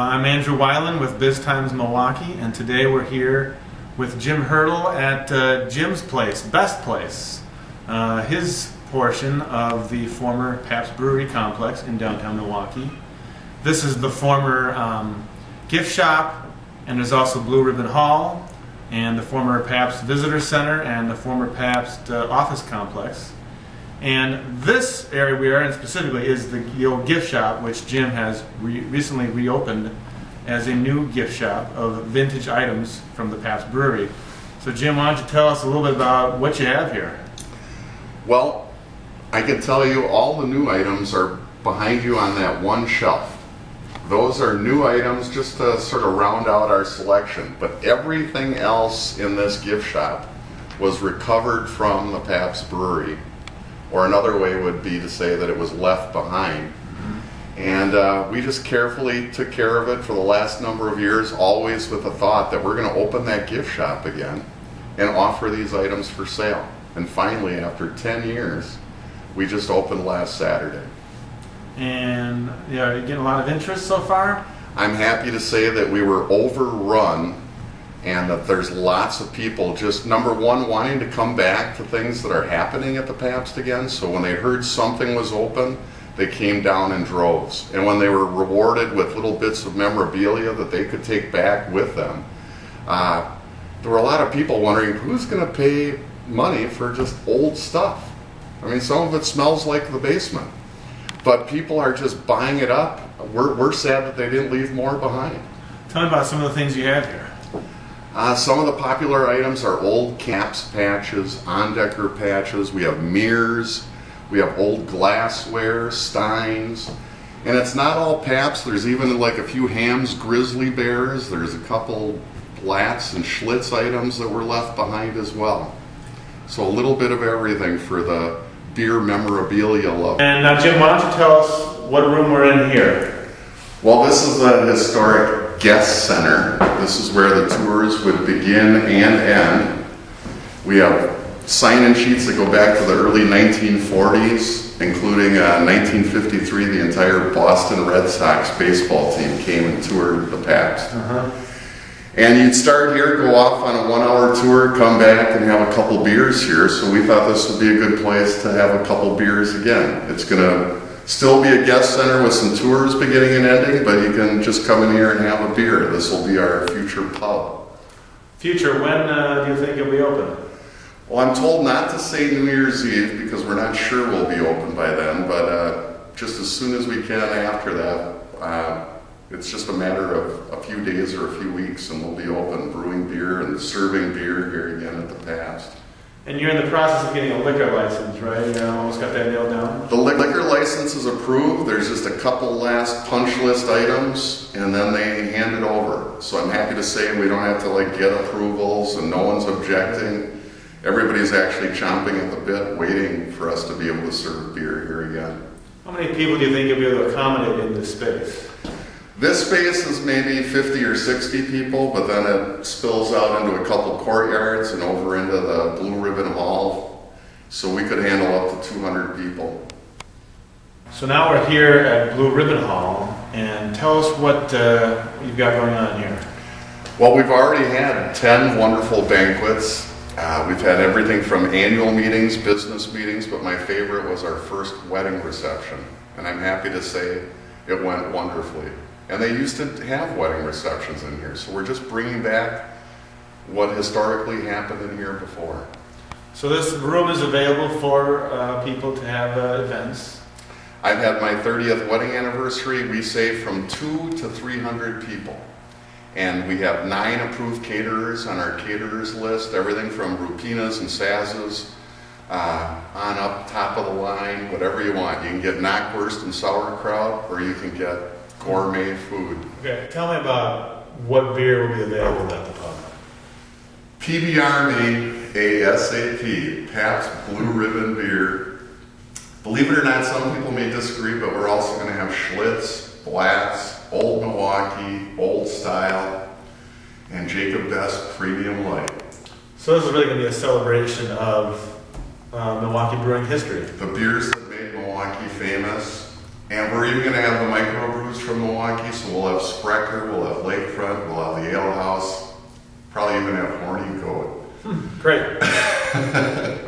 I'm Andrew Weiland with BizTimes Milwaukee, and today we're here with Jim Haertel at Jim's place, Best Place, his portion of the former Pabst Brewery complex in downtown Milwaukee. This is the former gift shop, and there's also Blue Ribbon Hall, and the former Pabst Visitor Center, and the former Pabst office complex. And this area we are in specifically is the old gift shop, which Jim has recently reopened as a new gift shop of vintage items from the Pabst Brewery. So Jim, why don't you tell us a little bit about what you have here? Well, I can tell you all the new items are behind you on that one shelf. Those are new items just to sort of round out our selection, but everything else in this gift shop was recovered from the Pabst Brewery. Or another way would be to say that it was left behind. And we just carefully took care of it for the last number of years, always with the thought that we're going to open that gift shop again and offer these items for sale. And finally, after 10 years, we just opened last Saturday. And are you getting a lot of interest so far? I'm happy to say that we were overrun and that there's lots of people just, number one, wanting to come back to things that are happening at the Pabst again. So when they heard something was open, they came down in droves. And when they were rewarded with little bits of memorabilia that they could take back with them, there were a lot of people wondering, who's going to pay money for just old stuff? I mean, some of it smells like the basement. But people are just buying it up. We're sad that they didn't leave more behind. Tell me about some of the things you have here. Some of the popular items are old caps patches, on-decker patches. We have mirrors. We have old glassware, steins. And it's not all Pabst. There's even like a few Ham's Grizzly Bears. There's a couple Blatz and Schlitz items that were left behind as well. So a little bit of everything for the beer memorabilia lover. And now Jim, why don't you tell us what room we're in here? Well, this is the historic guest center. This is where the tours would begin and end. We have sign-in sheets that go back to the early 1940s, including 1953, the entire Boston Red Sox baseball team came and toured the Pabst. And you'd start here, go off on a 1-hour tour, come back and have a couple beers here. So we thought this would be a good place to have a couple beers again. It's going to still be a guest center with some tours beginning and ending, but you can just come in here and have a beer. This will be our future pub. Future, when do you think it'll be open? Well, I'm told not to say New Year's Eve because we're not sure we'll be open by then, but just as soon as we can after that. It's just a matter of a few days or a few weeks and we'll be open brewing beer and serving beer here again at the Pabst. And you're in the process of getting a liquor license, right? You almost got that nailed down? The liquor license is approved. There's just a couple last punch list items and then they hand it over. So I'm happy to say we don't have to get approvals and no one's objecting. Everybody's actually chomping at the bit waiting for us to be able to serve beer here again. How many people do you think you'll be able to accommodate in this space? This space is maybe 50 or 60 people, but then it spills out into a couple courtyards and over into the Blue Ribbon Hall, so we could handle up to 200 people. So now we're here at Blue Ribbon Hall, and tell us what you've got going on here. Well, we've already had 10 wonderful banquets. We've had everything from annual meetings, business meetings, but my favorite was our first wedding reception, and I'm happy to say it went wonderfully. And they used to have wedding receptions in here, so we're just bringing back what historically happened in here before. So this room is available for people to have events. I've had my 30th wedding anniversary. We say from 200 to 300 people. And we have 9 approved caterers on our caterers list, everything from Rupinas and Sazas on up top of the line, whatever you want. You can get knockwurst and sauerkraut, or you can get gourmet food. Okay, tell me about what beer will be available at the pub. PBR made ASAP, Pabst Blue Ribbon beer. Believe it or not, some people may disagree, but we're also going to have Schlitz, Blatz, Old Milwaukee, Old Style, and Jacob Best Premium Light. So this is really going to be a celebration of Milwaukee brewing history. The beers that made Milwaukee famous And we're even going to have the microbrews from Milwaukee, so we'll have Sprecher, we'll have Lakefront, we'll have the Ale House, probably even have Horny Goat. Great.